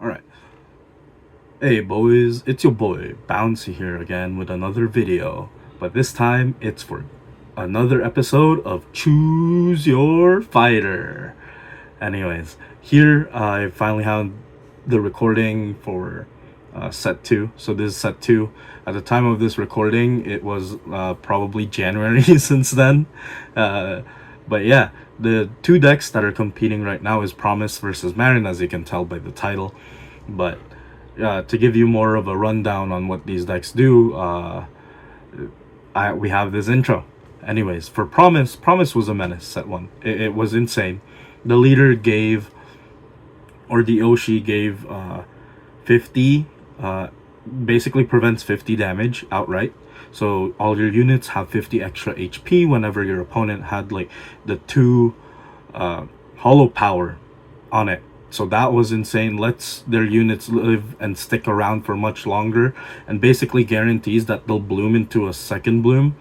Alright. Hey boys, it's your boy, Bouncy here again with another video. But this time, it's for another episode of Choose Your Fighter. Anyways, here I finally have the recording for set 2. So this is set 2. At the time of this recording, it was probably January since then. But yeah, the two decks that are competing right now is Promise versus Marin, as you can tell by the title. But to give you more of a rundown on what these decks do, we have this intro. Anyways, for Promise was a menace set 1. It was insane. The leader gave, or the Oshi gave 50, basically prevents 50 damage outright. So all your units have 50 extra HP whenever your opponent had like the 2 holo power on it. So that was insane. Lets their units live and stick around for much longer, and basically guarantees that they'll bloom into a second bloom.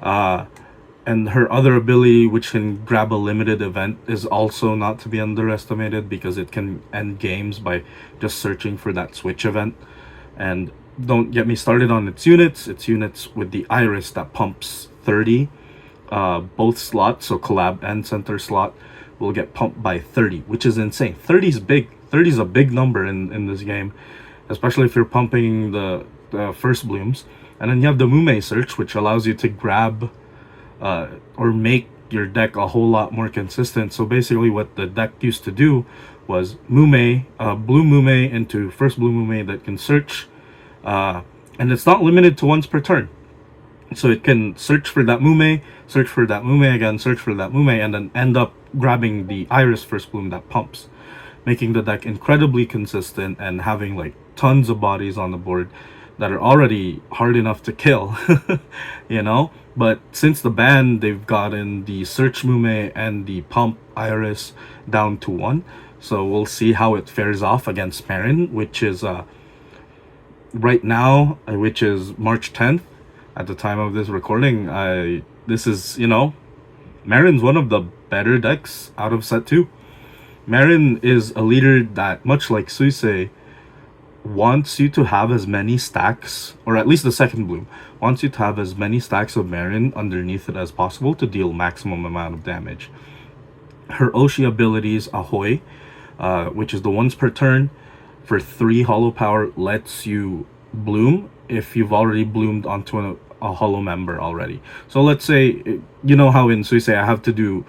And her other ability, which can grab a limited event, is also not to be underestimated, because it can end games by just searching for that switch event. And don't get me started on its units. Its units with the Iris that pumps 30, both slots, so collab and center slot, will get pumped by 30, which is insane. 30 is big. 30 is a big number in this game, especially if you're pumping the first blooms. And then you have the Mume search, which allows you to grab or make your deck a whole lot more consistent. So basically what the deck used to do was Mume, blue Mume into first blue Mume that can search, and it's not limited to once per turn. So it can search for that Mume, search for that Mume again, search for that Mume, and then end up grabbing the Iris first bloom that pumps, making the deck incredibly consistent and having like tons of bodies on the board that are already hard enough to kill, you know? But since the ban, they've gotten the search Mume and the pump Iris down to 1. So we'll see how it fares off against Marin, which is right now, which is March 10th. At the time of this recording, this is, you know, Marin's one of the better decks out of set 2. Marin is a leader that, much like Suisei, wants you to have as many stacks, or at least the second bloom, wants you to have as many stacks of Marin underneath it as possible to deal maximum amount of damage. Her Oshi abilities, Ahoy, which is the once per turn for 3 holo power, lets you bloom if you've already bloomed onto a holo member already. So let's say, you know how in Suisei I have to do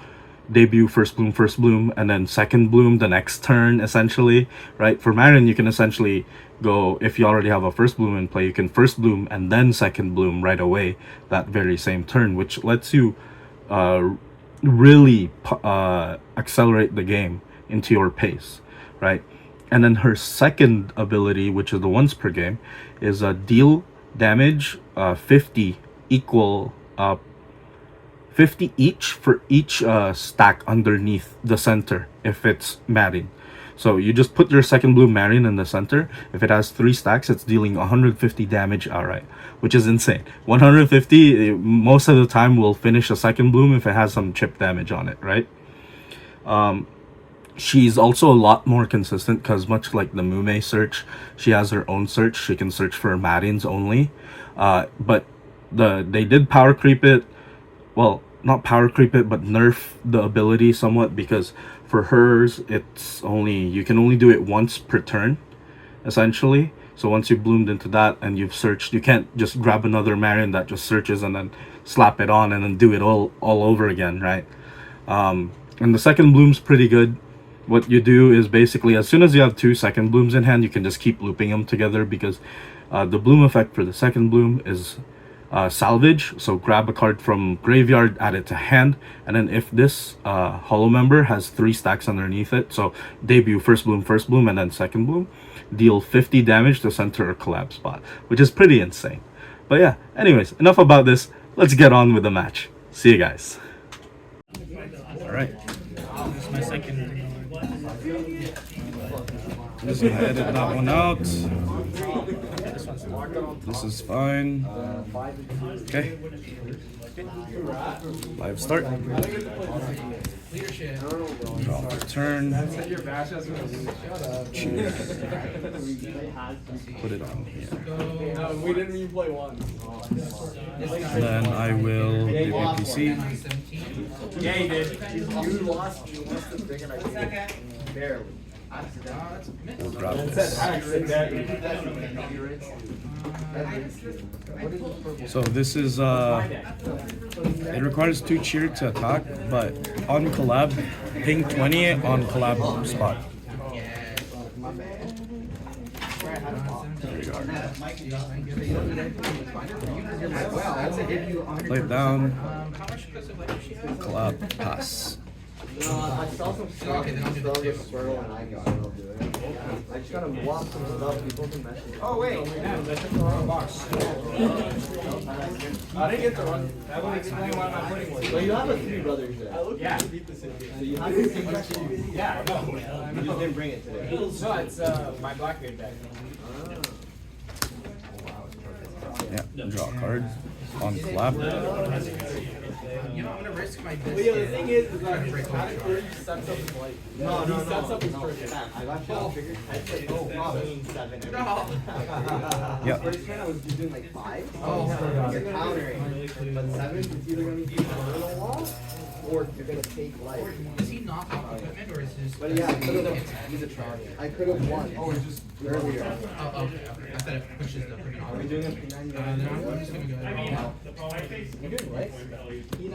debut first bloom, and then second bloom the next turn, essentially, right? For Marin, you can essentially go, if you already have a first bloom in play, you can first bloom and then second bloom right away that very same turn, which lets you really accelerate the game into your pace, right? And then her second ability, which is the once per game, is a deal damage 50 equal 50 each for each stack underneath the center if it's Marin. So you just put your second blue Marin in the center. If it has 3 stacks, it's dealing 150 damage outright, which is insane. 150 most of the time will finish a second bloom if it has some chip damage on it, right? She's also a lot more consistent because, much like the Mume search, she has her own search. She can search for Marins only. But they did power creep it. Well, not power creep it, but nerf the ability somewhat, because for hers, it's only, you can only do it once per turn, essentially. So once you've bloomed into that and you've searched, you can't just grab another Marin that just searches and then slap it on and then do it all over again, right? And the second bloom's pretty good. What you do is basically, as soon as you have 2 second blooms in hand, you can just keep looping them together, because the bloom effect for the second bloom is salvage. So grab a card from graveyard, add it to hand, and then if this holo member has 3 stacks underneath it, so debut first bloom, and then second bloom, deal 50 damage to center or collab spot, which is pretty insane. But yeah, anyways, enough about this. Let's get on with the match. See you guys. All right. This is my second. Just gonna edit that one out. This This is fine. Okay. Live start. Draw for turn. Choose. Put it on here. No, we didn't even play one. Then I will do PPC. Yeah, he did. You lost the thing and I did. Barely. We'll drop this. So this is it requires 2 cheer to attack, but on collab, ping 20 on collab spot. There you are. Play it down. Collab pass. I saw some stuff and I got it. I just gotta walk some stuff. People can message. Oh wait, yeah, that's the wrong box. I didn't get the run. That would explain why my pudding was. So you have a 3 brothers there. Yeah. So you have a 3 brothers. Yeah, no. You just didn't bring it today. No, it's my Blackbeard deck. Yeah, draw a card on collab. You know, I'm gonna risk my biscuit. Well, yeah, the thing is that he sets up his light. No, he sets up his first attack. I got you triggered. I played 7. No. Yeah. First turn I was doing like 5. Oh, you're countering. But 7, it's either gonna be a little wall or you're gonna take light. Is he not off equipment or is this? But yeah, he's a charge. I could have won. Oh, it's just earlier. Oh, okay. I thought it pushes the equipment off. Are we doing a P9? Then I'm just gonna go. You're doing right? P9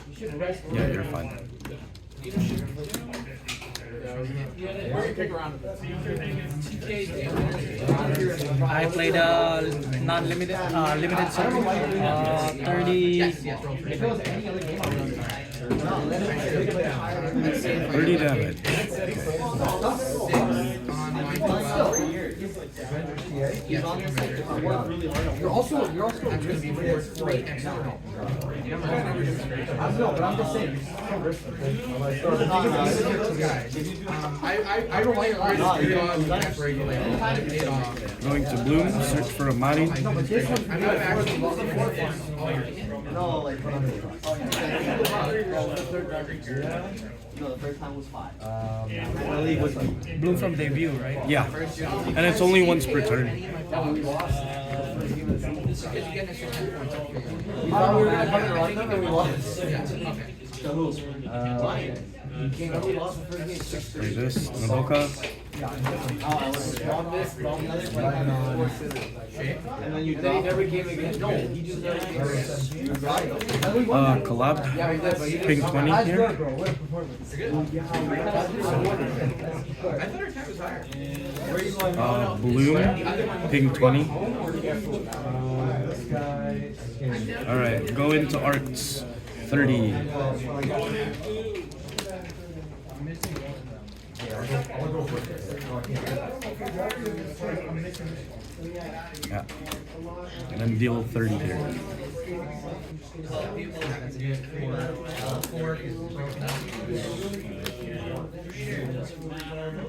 you should rest. Yeah, you're fine. I played non-limited, limited circuit, 30. 30 damage. You're also That's gonna be worth 3 extra. but I'm just saying. I rely on risk regulator. It off. Going to Bloom, search for a Mari. I'm not actually looking for all your No, like no, the first time was 5. The league was like Bloom from debut, right? Yeah. And it's only once per turn. we thought we were gonna come in run them and we lost. To who? We lost the first game 6-3. There's this, Naboka. Oh, I was wrong this, wrong the other, but I had 4 scissors. And then you never came again. No, he just never came again. You right. Collab. Ping 20 here. I thought our attack was higher. Bloom, ping 20. Alright, go into arts. 30. Yeah. And then deal 30 here.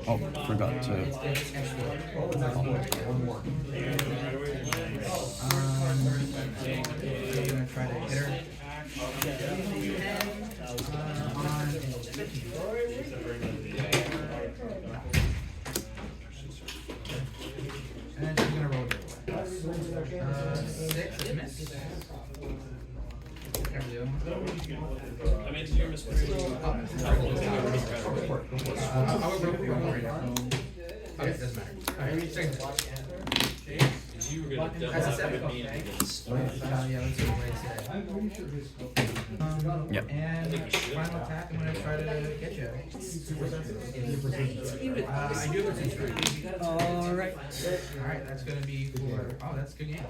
Oh, forgot to. I'm gonna try to hit her. And she's gonna roll it. 6 is miss. There we go. I mean, you're missing. Okay, doesn't matter. Alright, second. You were gonna that's a 7. Yeah, let's see what Wade said. Yep. And final attack, I'm gonna try to get you. I do have a 2-3. Alright. Alright, that's gonna be for. Oh, that's a good game.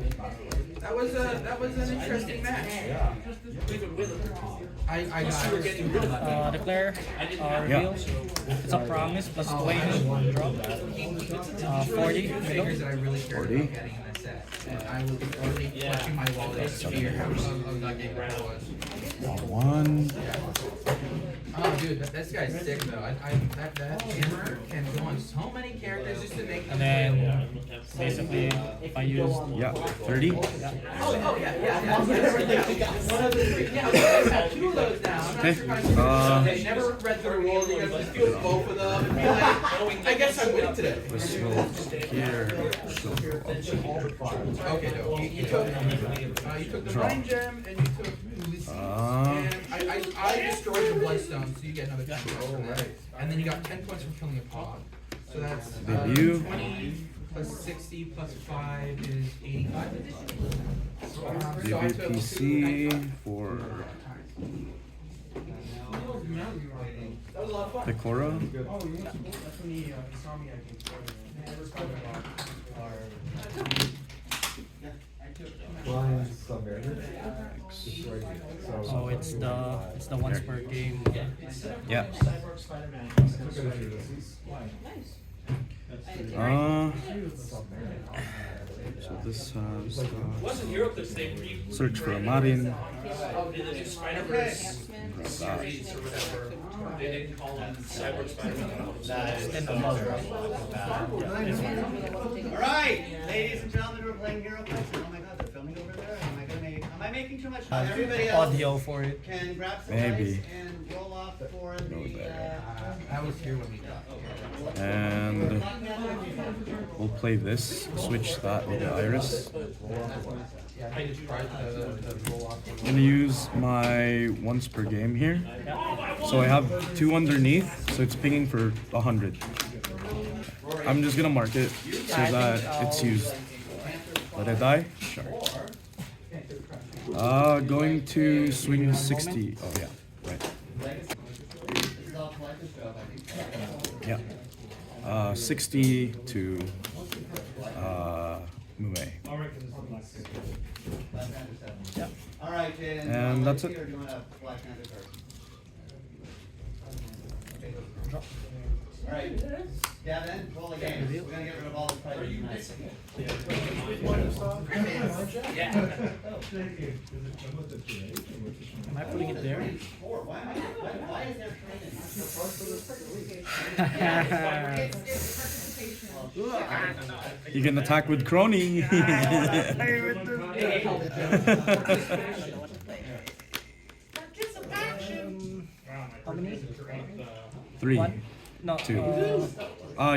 That was an interesting match. I got Declare, reveal. It's a promise plus 20, drop. 40, figures that I really cared 40. about getting in this set. And I will be really clutching my wallet in fear of not getting what it was. 1. Oh, dude, this guy's sick though. That hammer can go on so many characters just to make them. And then basically if I use Yeah, 30. One of the three. Yeah, okay, I had two of those down. Okay. They never read through the rules. You guys just do both of them and be like, I guess I'm winning today. This will here. Okay, no. You took the Mind Gem and you took Ulysses. And I destroyed the Bloodstone, so you get another 10 points from that. And then you got 10 points from killing a pod. So that's Debut. 20 plus 60 plus 5 is 85. Debut PC for Picora. oh it's the once per game. Yeah. So this has search for a Marin. They didn't call him Cyborg Spider-Man. Alright, ladies and gentlemen, we're playing Hero Quest. Oh my god, they're filming over there. Am I making too much time? Everybody else Audio for it. can grab some Maybe. dice and roll off for the I was here when we got. And we'll play this. Switch that with the Iris. I just tried the roll off. I'm gonna use my once per game here. So I have 2 underneath, so it's pinging for 100. I'm just gonna mark it so that it's used. Let it die? Sure. Going to swing 60. Oh yeah, right. Yeah. 60 to Mue. Alright, Jaden. And that's it. Or do you want a Black Panther card? Alright, Gavin, roll again. We're gonna get rid of all the prices tonight. Am I putting it there? Why is there training? You can attack with Crony. How many? 3. One? No. 2.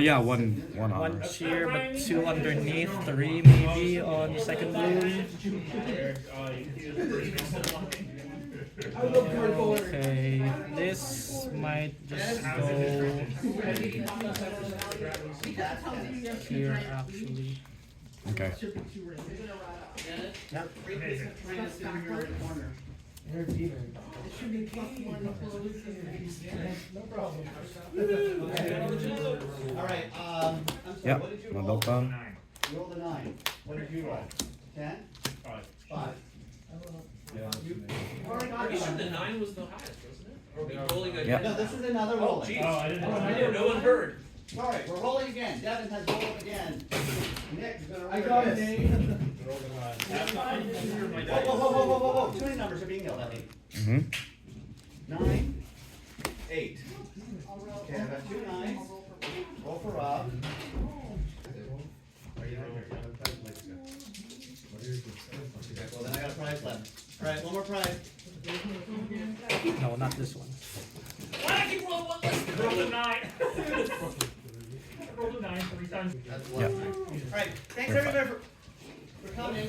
Yeah, one on. One cheer, but 2 underneath, 3 maybe on the second bloom. Okay, this might just go here actually. Okay. Alright, I'm sorry, Yeah, what did you roll? Madoka. You rolled a 9. What did you roll? 10? 5. Pretty sure the 9 was the highest, wasn't it? Or are we rolling again? Yeah. No, this is another Oh, rolling. jeez. No one heard. Sorry, we're rolling again. Devin has rolled again. Nick is gonna roll. I got this. it. Whoa. Too many numbers are being yelled at me. 9, 8. Okay, I've got 2 9s. Roll for Rob. Well, then I got a prize left. Alright, one more prize. No, not this one. Why did I keep rolling one less? Rolled a 9. Rolled a 9 3 times. Yeah. Alright, thanks everybody for coming.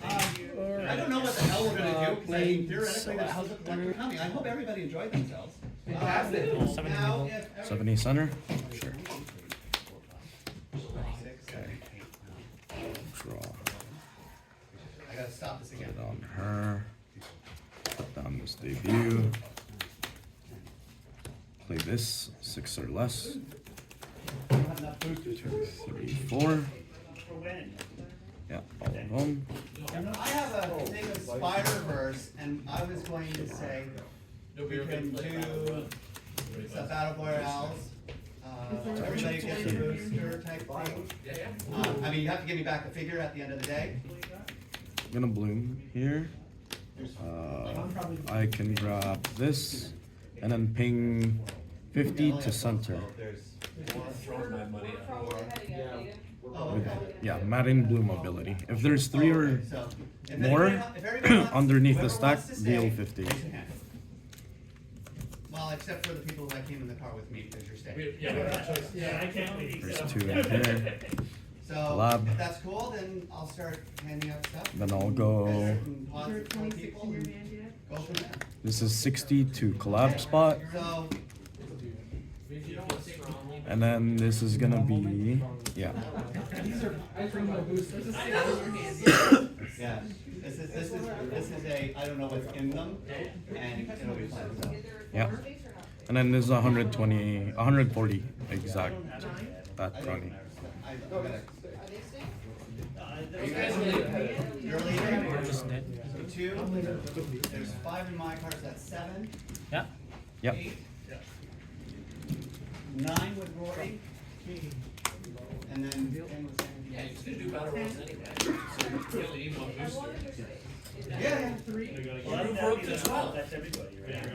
I don't know what the hell we're gonna do, because I mean, theoretically, there's still the collector coming. I hope everybody enjoyed themselves. Fantastic. Now, if 70 center? Sure. Okay. Draw. I gotta stop this again. Put on her. Put down this debut. Play this, 6 or less. 2, 3, 4. Yeah, all of them. I have a thing of Spider-Verse, and I was going to say, we can do some Battle Royales. Everybody gets a booster type thing. I mean, you have to give me back the figure at the end of the day. I'm gonna bloom here. I can grab this and then ping 50 to center. Throwing my money out. Oh, okay. Yeah, Madden Blue mobility. If there's 3 or Okay, so if more everybody wants- underneath the whoever stack, wants to stay, deal 50. raise your hand. Well, except for the people that came in the car with me, because you're staying. Yeah, I can't leave. There's 2 in here. So, Lab. if that's cool, then I'll start handing out stuff. Then I'll go. Guys can pause it for people and go from there. This is 60 to collab spot. So, And then this is gonna be, yeah. yeah, this is a, I don't know what's in them, and it'll be fun, so. Yeah. And then this is 120, 140 exact. That running. I gotta. You guys are leaving? You're leaving? Just dead. So 2, there's 5 in my cars, that's 7. Yeah. Yep. 9 with Rory. And then 10 with Sandy. Yeah, he's gonna do battle rolls anyway. So you only need one booster. Yeah. Well, that'll broke to 12. That's everybody, right?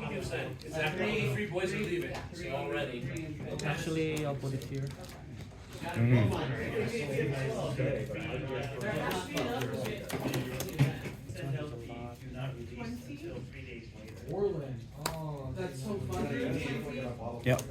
I'm just saying, it's after all the 3 boys are leaving, so already. Actually, I'll put it here. Orland. Oh, that's so funny. Yep.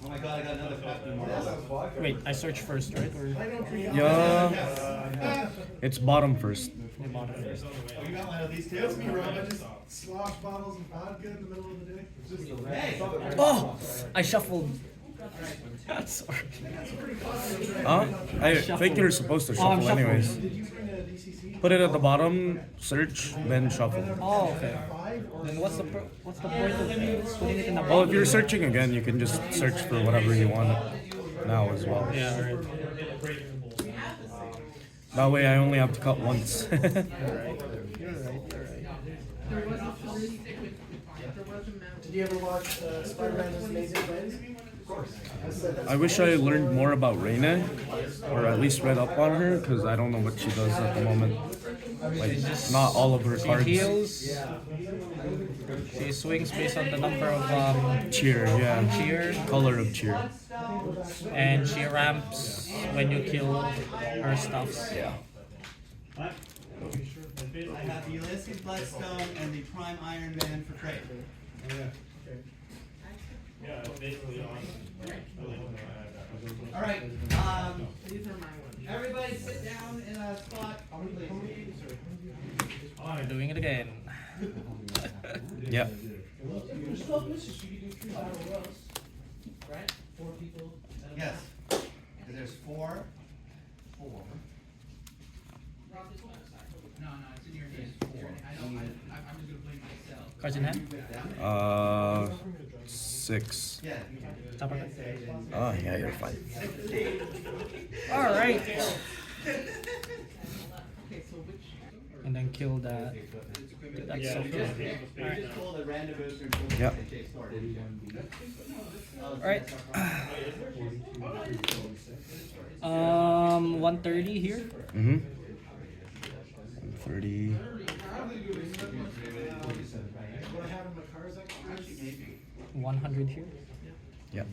Oh my god, I got another copy. Wait, I search first, right? Or Yeah. It's bottom first. the bottom first? Oh, you got one of these too? That's me, Rob. I just slosh bottles of vodka in the middle of the day. It's just Hey. Oh! I shuffled. Sorry. I think you're supposed to Oh, I'm shuffle anyways. Did you bring a DCC? Put it at the bottom, search, then shuffle. Oh, okay. Five or Then what's the point of putting it in the Well, if bottom? you're searching again, you can just search for whatever you want now as well. Yeah, right. That way I only have to cut once. You're right. Did you ever watch Spider-Man's Amazing Friends? Of course. I wish I learned more about Reina, or at least read up on her, because I don't know what she does at the moment. Like, not all of her She cards. heals. She swings based on the number of Cheer, yeah. cheer, Color of cheer. and she ramps when you kill her stuffs. Yeah. I have the Ulysses Bloodstone and the Prime Iron Man for trade. Alright, everybody sit down in a spot, please. We're doing it again. Yep. Right? 4 people. Yes, because there's 4. No, it's in your hand. I'm just gonna blame myself. Cards in hand? 6. Yeah. Top of it. Oh, yeah, you're fine. Alright. And then kill that. That's so cool. Alright. Just pull the random booster and pull the Yep. SHA sword. Alright. 130 here. Mm-hmm. 30. What I have in my car is actually 100 here. Yep.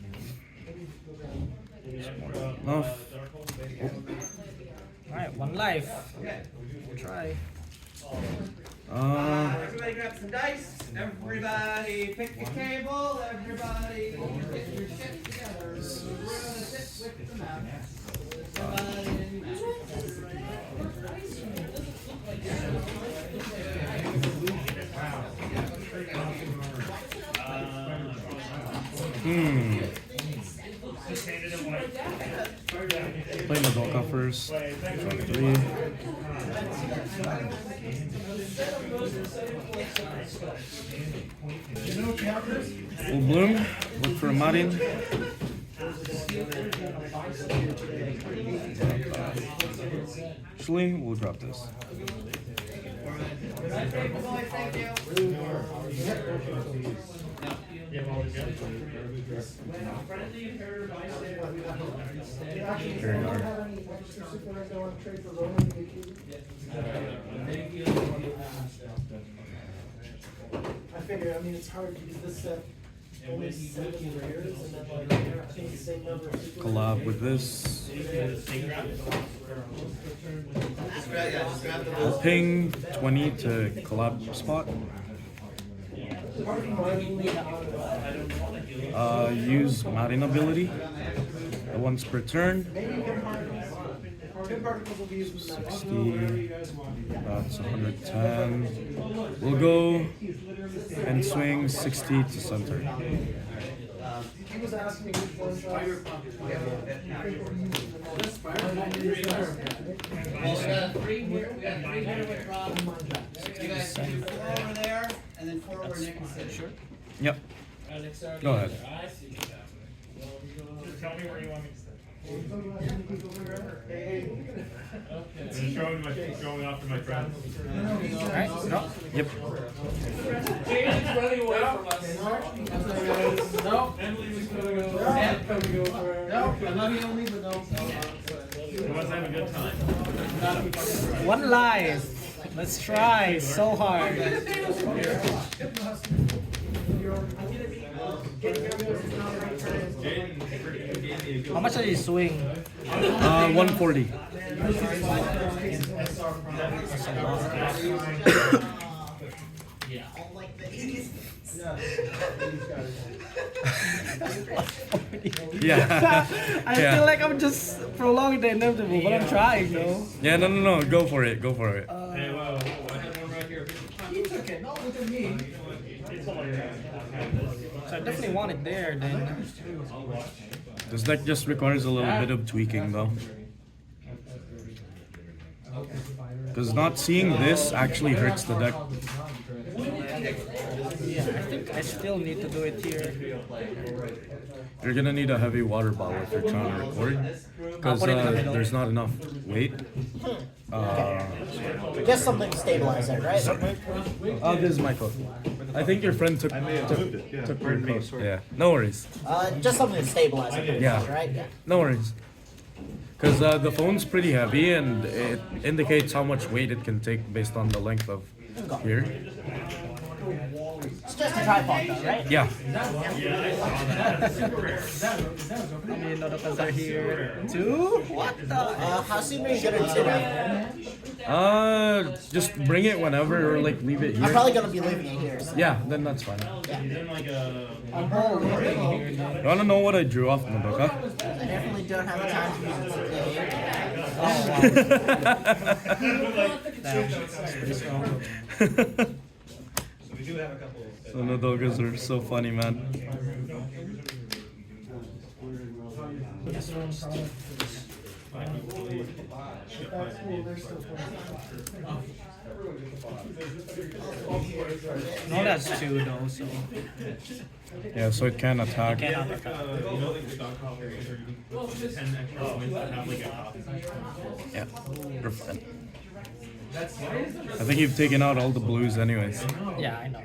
Enough. Alright, 1 life. We'll try. Everybody grab some dice. Everybody pick a table. Everybody get your shit together. We're gonna sit with the map. Everybody Play Madoka first. 3. You know what you have this? Full bloom. Look for a Marin. Actually, we'll drop this. thank you. Very hard. I want to trade for Roman vacation. I figure, I mean, it's hard because this set only 7 rares, and then like I think the same number of super Collab with this. I'll ping 20 to collab spot. Use Marine ability. Once per turn. 60. That's 110. We'll go and swing 60 to center. He was asking me which ones You guys can do 4 over there, and then 4 over Nick and Sid. Sure. Yep. Go ahead. Tell me where you want me to sit. Showing off to my friends. Alright, no. Yep. Jaden's running away from us. No. Emily was gonna go. No, I love you only, but no. Who wants to have a good time? One life. Let's try so hard. How much are you swing? 140. Yeah. I feel like I'm just prolonging the inevitable, but I'm trying, though. Yeah, no. Go for it. Go for it. Hey, whoa, I have one right here. He took it, not look at me. So I definitely want it there, then. This deck just requires a little bit of tweaking, though. Because not seeing this actually hurts the deck. Yeah, I think I still need to do it here. You're gonna need a heavy water bottle if you're trying to record. Because put it in the middle. there's not enough weight. Just something to stabilize it, right? This is my coat. I think your friend took your coat. Yeah, no worries. Just something to stabilize it, Yeah. right? Yeah. No worries. Because the phone's pretty heavy and it indicates how much weight it can take based on the length of here. It's just a tripod, though, right? Yeah. How many notakas are here? 2? What the? How soon are you gonna do it? Just bring it whenever or like leave it I'm here. probably gonna be leaving it here. So. Yeah, then that's fine. I'm probably here. You wanna know what I drew off Madoka? I definitely don't have the time to use it today. That's pretty strong. So Madokas are so funny, man. No, that's 2 though, so. Yeah, so it can attack. Cannot attack. You know, like the stock copier, you can 10 extra points that have like a copy. Yeah, you're fine. I think you've taken out all the blues anyways. Yeah, I know.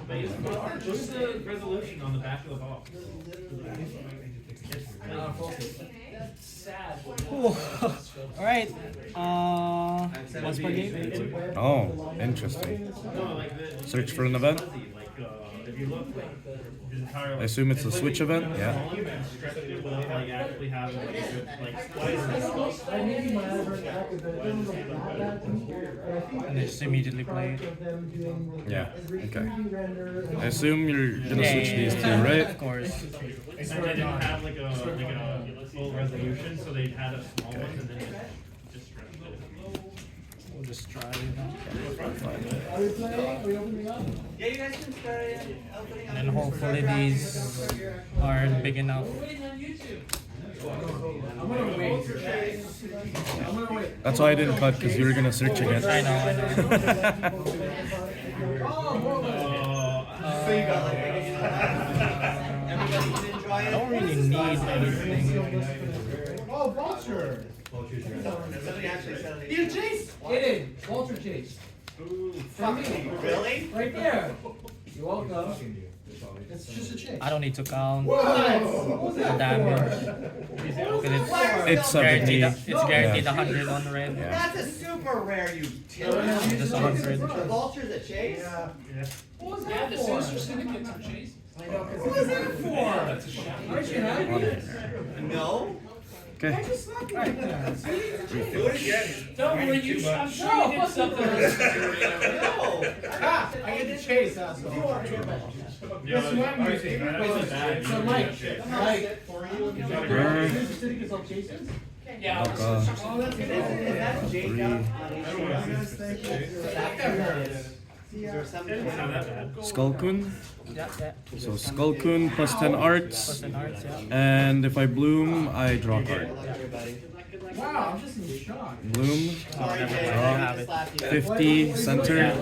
What's the resolution on the back of the box? Alright. Once per game. Oh, interesting. Search for an event? If you look, the entire I assume it's a Switch event? Yeah. stretch it without like actually having like a good like I knew my eyes weren't active, but it didn't look that bad to me. And I think And they just immediately play it. of them doing Yeah, okay. 3D render and I assume you're gonna Yeah, switch yeah, these yeah. two, right? Of course. and they didn't have like a full resolution, so they had a small one and then just stretched it. We'll just try it. Are we playing? Are we opening up? Yeah, you guys can start opening up. And hopefully these are big enough. I'm gonna wait. I'm gonna wait. That's why I didn't cut, because you were gonna search again. I know, I know. Everybody can enjoy I it. don't really need anything. Oh, Vulture! Somebody actually said it. Chase! Get in! Vulture Chase. From me. Really? Right there. You're welcome. It's just a chase. I don't need to count the damage. Because It's guaranteed, 70. it's guaranteed 100 on red. That's a super rare utility. Just 100. The vulture's a chase? What was Yeah, that the for? Sinister Syndicate's a chase. I know, 'cause What was that for? That's a shot. Aren't you happy? No. Okay. I just slapped you like that. See? Don't worry, I'm sure you did something. No. Ah, I get to chase, asshole. Guess who I'm using? It's a Mike. Mike. Syndicate of chases? Yeah. Oh, that's good. Is that Jake up on Is there something? Skullcoon. Yeah, yeah. So Skullcoon plus 10 arts. Plus an arts, yeah. And if I bloom, I draw card. Wow, I'm just in shock. Bloom, Sorry, Jake. You I have it. slapped you. 50 center,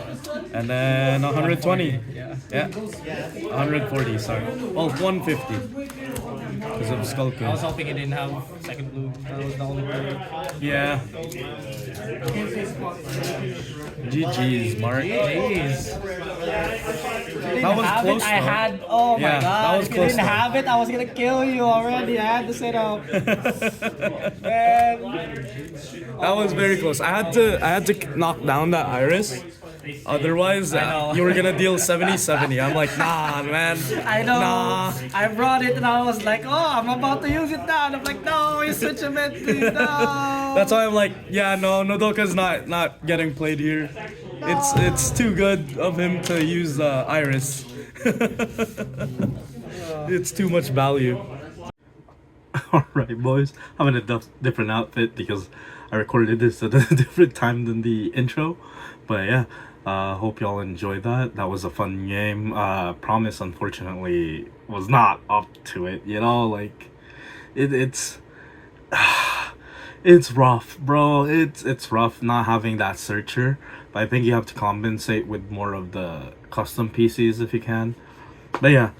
and then 120. Yeah. Yeah, Yeah. 140, sorry. Well, 150. Because of I was Skullcoon. hoping it didn't have second blue. That was the only play. Yeah. GG's, Mark. Jeez. That was Have close, it? I though. had. Oh Yeah, my god! that was If you close, didn't though. have it, I was gonna kill you already. I had to set up. Man. That was very close. I had to knock down that iris. Otherwise, I know. you were gonna deal 70-70. I'm like, nah, man. I know. Nah. I brought it and I was like, oh, I'm about to use it now. And I'm like, no, it's such a bad thing. No. That's why I'm like, yeah, no, Nodoka's not getting played here. It's too good of him to use Iris. It's too much value. Alright, boys. I'm in a different outfit because I recorded this at a different time than the intro. But yeah, hope y'all enjoyed that. That was a fun game. Promise, unfortunately, was not up to it. You know, like, it's rough, bro. It's rough not having that searcher. But I think you have to compensate with more of the custom PCs if you can. But yeah,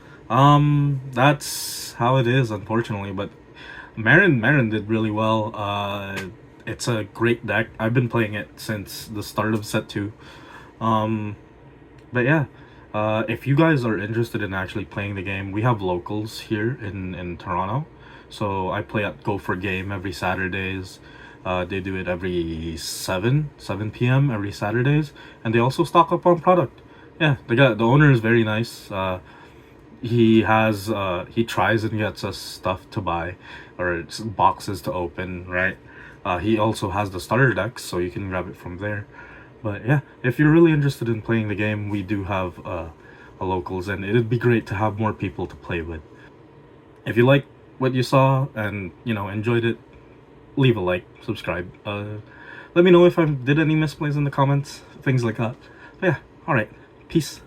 that's how it is, unfortunately. But Marin did really well. It's a great deck. I've been playing it since the start of set 2. But yeah, if you guys are interested in actually playing the game, we have locals here in Toronto. So I play at Go For Game every Saturdays. They do it every 7 p.m. every Saturdays, and they also stock up on product. Yeah, the owner is very nice. He tries and gets us stuff to buy, or it's boxes to open, right? He also has the starter decks, so you can grab it from there. But yeah, if you're really interested in playing the game, we do have a locals, and it'd be great to have more people to play with. If you like what you saw and enjoyed it, leave a like, subscribe. Let me know if I did any misplays in the comments, things like that. But yeah, alright, peace.